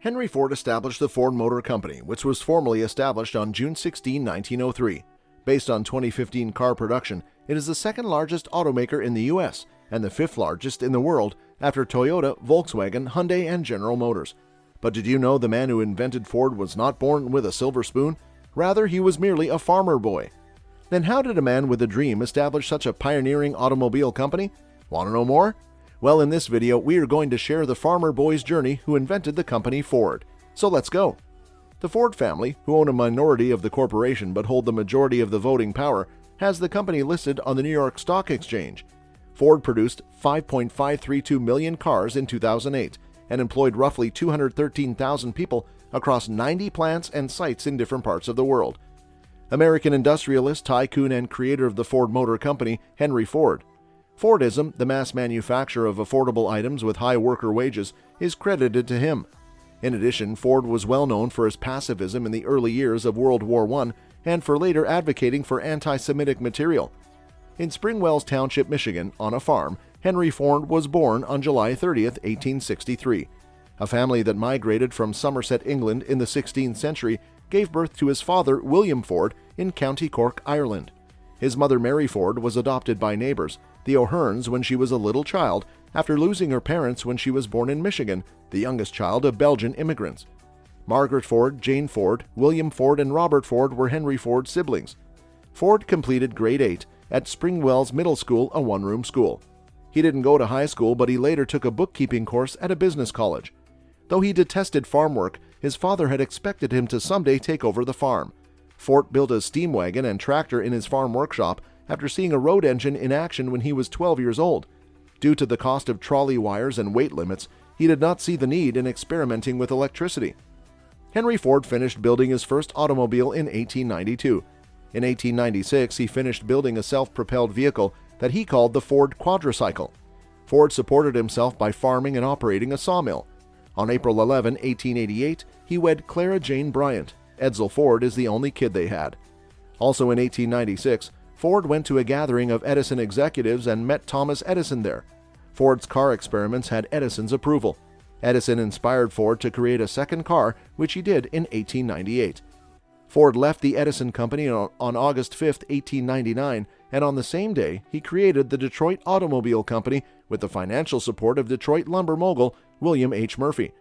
Henry Ford established the Ford Motor Company, which was formally established on June 16, 1903. Based on 2015 car production, it is the second largest automaker in the U.S. and the fifth largest in the world after Toyota, Volkswagen, Hyundai, and General Motors. But did you know the man who invented Ford was not born with a silver spoon? Rather, he was merely a farmer boy. Then how did a man with a dream establish such a pioneering automobile company? Want to know more? Well, in this video, we are going to share the farmer boy's journey who invented the company Ford. So let's go. The Ford family, who own a minority of the corporation but hold the majority of the voting power, has the company listed on the New York Stock Exchange. Ford produced 5.532 million cars in 2008 and employed roughly 213,000 people across 90 plants and sites in different parts of the world. American industrialist, tycoon, and creator of the Ford Motor Company, Henry Ford. Fordism, the mass manufacture of affordable items with high worker wages, is credited to him. In addition, Ford was well known for his pacifism in the early years of World War I and for later advocating for anti-Semitic material. In Springwells Township, Michigan, on a farm, Henry Ford was born on July 30, 1863. A family that migrated from Somerset, England in the 16th century gave birth to his father, William Ford, in County Cork, Ireland. His mother, Mary Ford, was adopted by neighbors, the O'Hearns, when she was a little child, after losing her parents when she was born in Michigan, the youngest child of Belgian immigrants. Margaret Ford, Jane Ford, William Ford, and Robert Ford were Henry Ford's siblings. Ford completed grade 8 at Springwells Middle School, a one-room school. He didn't go to high school, but he later took a bookkeeping course at a business college. Though he detested farm work, his father had expected him to someday take over the farm. Ford built a steam wagon and tractor in his farm workshop after seeing a road engine in action when he was 12 years old. Due to the cost of trolley wires and weight limits, he did not see the need in experimenting with electricity. Henry Ford finished building his first automobile in 1892. In 1896, he finished building a self-propelled vehicle that he called the Ford Quadricycle. Ford supported himself by farming and operating a sawmill. On April 11, 1888, he wed Clara Jane Bryant. Edsel Ford is the only kid they had. Also in 1896, Ford went to a gathering of Edison executives and met Thomas Edison there. Ford's car experiments had Edison's approval. Edison inspired Ford to create a second car, which he did in 1898. Ford left the Edison Company on August 5, 1899, and on the same day, he created the Detroit Automobile Company with the financial support of Detroit lumber mogul William H. Murphy.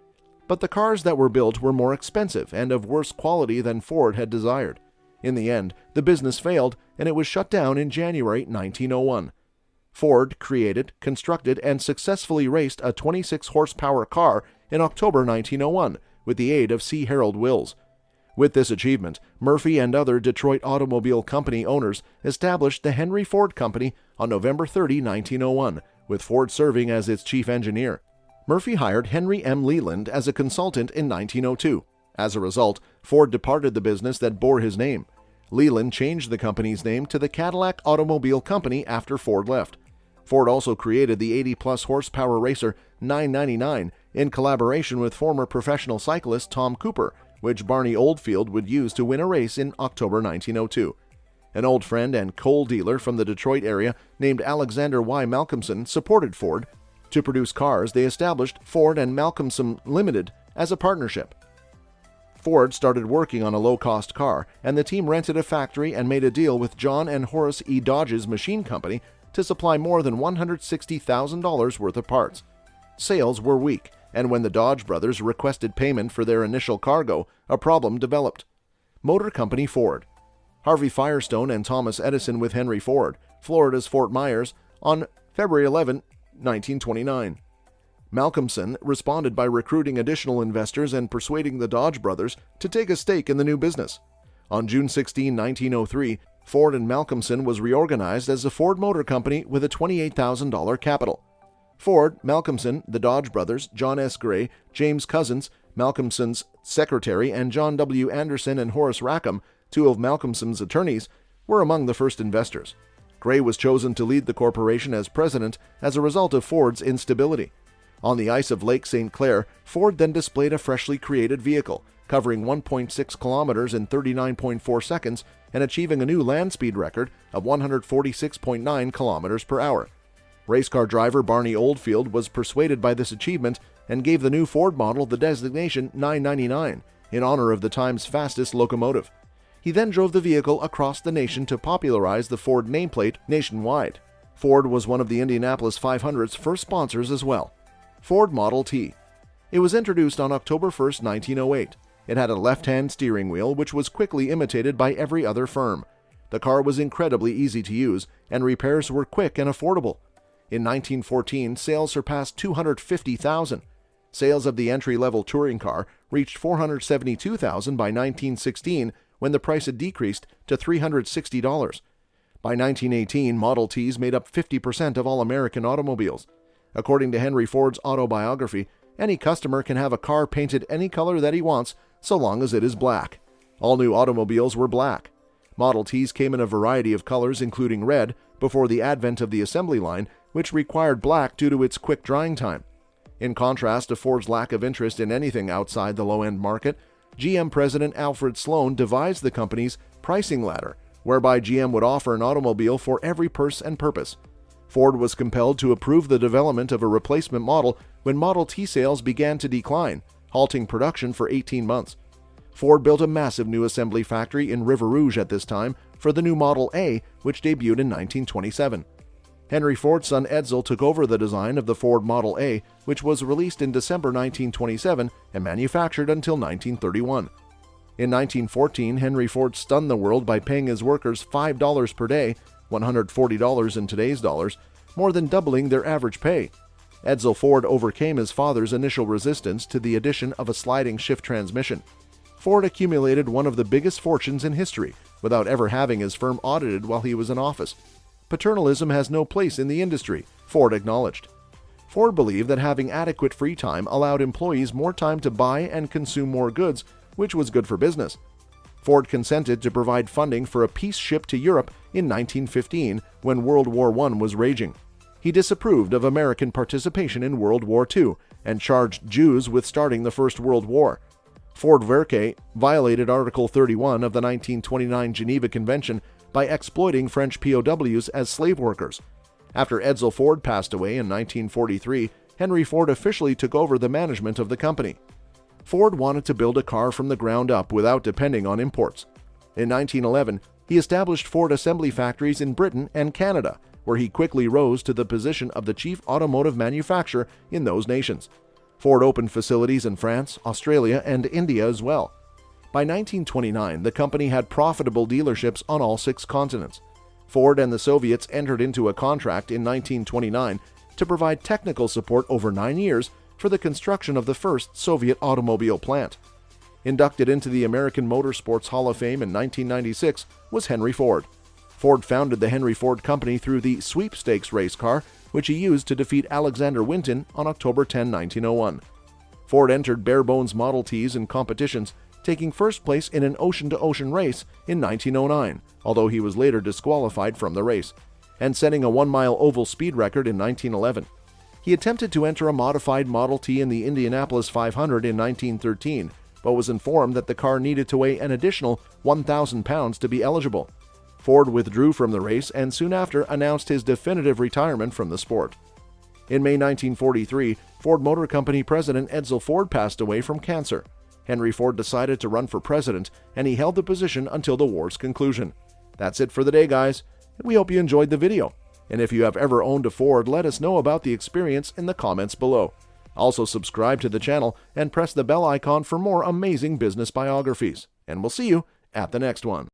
But the cars that were built were more expensive and of worse quality than Ford had desired. In the end, the business failed, and it was shut down in January 1901. Ford created, constructed, and successfully raced a 26-horsepower car in October 1901 with the aid of C. Harold Wills. With this achievement, Murphy and other Detroit Automobile Company owners established the Henry Ford Company on November 30, 1901, with Ford serving as its chief engineer. Murphy hired Henry M. Leland as a consultant in 1902. As a result, Ford departed the business that bore his name. Leland changed the company's name to the Cadillac Automobile Company after Ford left. Ford also created the 80-plus horsepower racer 999 in collaboration with former professional cyclist Tom Cooper, which Barney Oldfield would use to win a race in October 1902. An old friend and coal dealer from the Detroit area named Alexander Y. Malcolmson supported Ford. To produce cars, they established Ford and Malcolmson Limited as a partnership. Ford started working on a low-cost car, and the team rented a factory and made a deal with John and Horace E. Dodge's machine company to supply more than $160,000 worth of parts. Sales were weak, and when the Dodge brothers requested payment for their initial cargo, a problem developed. Motor Company Ford. Harvey Firestone and Thomas Edison with Henry Ford, Florida's Fort Myers, on February 11, 1929. Malcolmson responded by recruiting additional investors and persuading the Dodge brothers to take a stake in the new business. On June 16, 1903, Ford and Malcolmson was reorganized as the Ford Motor Company with a $28,000 capital. Ford, Malcolmson, the Dodge brothers, John S. Gray, James Couzens, Malcolmson's secretary, and John W. Anderson and Horace Rackham, two of Malcolmson's attorneys, were among the first investors. Gray was chosen to lead the corporation as president as a result of Ford's instability. On the ice of Lake St. Clair, Ford then displayed a freshly created vehicle, covering 1.6 kilometers in 39.4 seconds and achieving a new land speed record of 146.9 kilometers per hour. Race car driver Barney Oldfield was persuaded by this achievement and gave the new Ford model the designation 999 in honor of the time's fastest locomotive. He then drove the vehicle across the nation to popularize the Ford nameplate nationwide. Ford was one of the Indianapolis 500's first sponsors as well. Ford Model T. It was introduced on October 1, 1908. It had a left-hand steering wheel, which was quickly imitated by every other firm. The car was incredibly easy to use, and repairs were quick and affordable. In 1914, sales surpassed 250,000. Sales of the entry-level touring car reached 472,000 by 1916, when the price had decreased to $360. By 1918, Model Ts made up 50% of all American automobiles. According to Henry Ford's autobiography, any customer can have a car painted any color that he wants, so long as it is black. All new automobiles were black. Model Ts came in a variety of colors, including red, before the advent of the assembly line, which required black due to its quick drying time. In contrast to Ford's lack of interest in anything outside the low-end market, GM President Alfred Sloan devised the company's pricing ladder, whereby GM would offer an automobile for every purse and purpose. Ford was compelled to approve the development of a replacement model when Model T sales began to decline, halting production for 18 months. Ford built a massive new assembly factory in River Rouge at this time for the new Model A, which debuted in 1927. Henry Ford's son Edsel took over the design of the Ford Model A, which was released in December 1927 and manufactured until 1931. In 1914, Henry Ford stunned the world by paying his workers $5 per day, $140 in today's dollars, more than doubling their average pay. Edsel Ford overcame his father's initial resistance to the addition of a sliding shift transmission. Ford accumulated one of the biggest fortunes in history without ever having his firm audited while he was in office. Paternalism has no place in the industry, Ford acknowledged. Ford believed that having adequate free time allowed employees more time to buy and consume more goods, which was good for business. Ford consented to provide funding for a peace ship to Europe in 1915 when World War I was raging. He disapproved of American participation in World War II and charged Jews with starting the First World War. Ford Werke violated Article 31 of the 1929 Geneva Convention by exploiting French POWs as slave workers. After Edsel Ford passed away in 1943, Henry Ford officially took over the management of the company. Ford wanted to build a car from the ground up without depending on imports. In 1911, he established Ford assembly factories in Britain and Canada, where he quickly rose to the position of the chief automotive manufacturer in those nations. Ford opened facilities in France, Australia, and India as well. By 1929, the company had profitable dealerships on all 6 continents. Ford and the Soviets entered into a contract in 1929 to provide technical support over 9 years for the construction of the first Soviet automobile plant. Inducted into the American Motorsports Hall of Fame in 1996 was Henry Ford. Ford founded the Henry Ford Company through the Sweepstakes race car, which he used to defeat Alexander Winton on October 10, 1901. Ford entered bare-bones Model Ts in competitions, taking first place in an ocean-to-ocean race in 1909, although he was later disqualified from the race, and setting a 1-mile oval speed record in 1911. He attempted to enter a modified Model T in the Indianapolis 500 in 1913, but was informed that the car needed to weigh an additional 1,000 pounds to be eligible. Ford withdrew from the race and soon after announced his definitive retirement from the sport. In May 1943, Ford Motor Company president Edsel Ford passed away from cancer. Henry Ford decided to run for president, and he held the position until the war's conclusion. That's it for the day, guys. We hope you enjoyed the video. And if you have ever owned a Ford, let us know about the experience in the comments below. Also subscribe to the channel and press the bell icon for more amazing business biographies. And we'll see you at the next one.